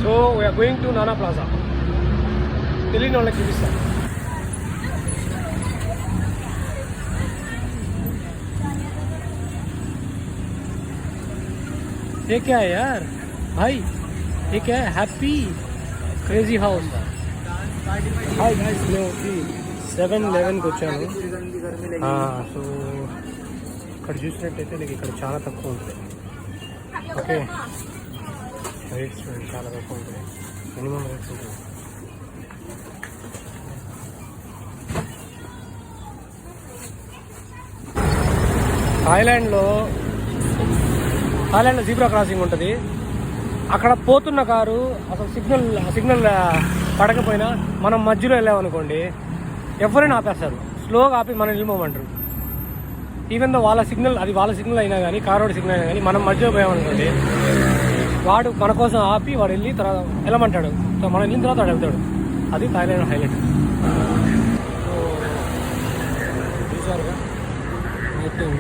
So we are going to నానా plaza. తెలియని వాళ్ళకి చూపిస్తాను. ये क्या है यार भाई, ये क्या है? Happy crazy house. Hi guys, మేము 7-11కి వచ్చాను. సో ఇక్కడ చూసినట్టయితే నీకు ఇక్కడ చాలా తక్కువ ఉంటుంది. ఓకే, రేట్స్ చాలా తక్కువ ఉంటుంది. మినిమం రేట్స్ ఉంటుంది. థాయిలాండ్లో జీబ్రా క్రాసింగ్ ఉంటుంది. అక్కడ పోతున్న కారు అసలు సిగ్నల్ పడకపోయినా మనం మధ్యలో వెళ్ళామనుకోండి, ఎవరైనా ఆపేస్తారు. స్లోగా ఆపి మనం వెళ్ళిపోమంటారు. ఈవెన్ దో వాళ్ళ సిగ్నల్ అయినా కానీ, కారోడ్ సిగ్నల్ అయినా కానీ మనం మధ్యలో పోయామనుకోండి, వాడు మన కోసం ఆపి వాడు వెళ్ళి తర్వాత వెళ్ళమంటాడు. సో మనం వెళ్ళిన తర్వాత వాడు వెళ్తాడు. అది థాయిలాండ్ హైలైట్. సో చూసారుగా మొత్తం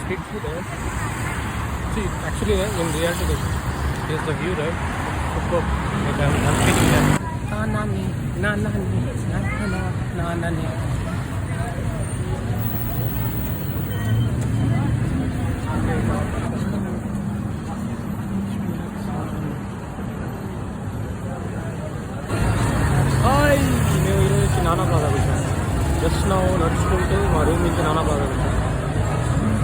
street food, right? See, actually, in reality, there's the view, right? Superb. Like I'm speaking there. Na-na-ni. Hi, మేము ఈరోజు నానా ప్లాజా వచ్చాము. జస్ట్ నా నడుచుకుంటూ మా రూమ్ నుంచి నానా ప్లాజా వచ్చాము.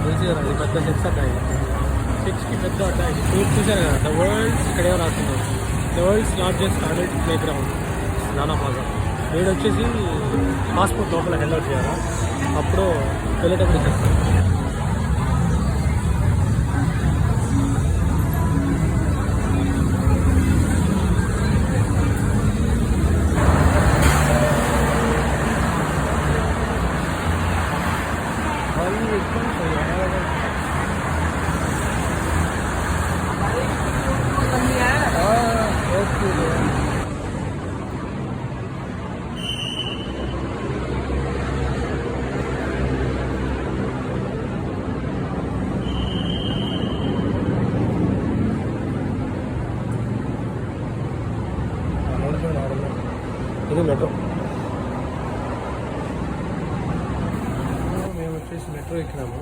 అది పెద్ద 6 అటాయి, 6కి పెద్ద అటాయి. చూసారు కదా, ద వరల్డ్స్ ఇక్కడే రాస్తున్నారు. The world's largest adult play ground నానా ప్లాజా. వీడు వచ్చేసి పాస్పోర్ట్ లోపల హెల్అవుట్ చేయాలా, అప్పుడు వెళ్ళేటప్పుడు ఇచ్చేస్తారు. ఇది మెట్రో. మేము వచ్చేసి మెట్రో ఎక్కినాము.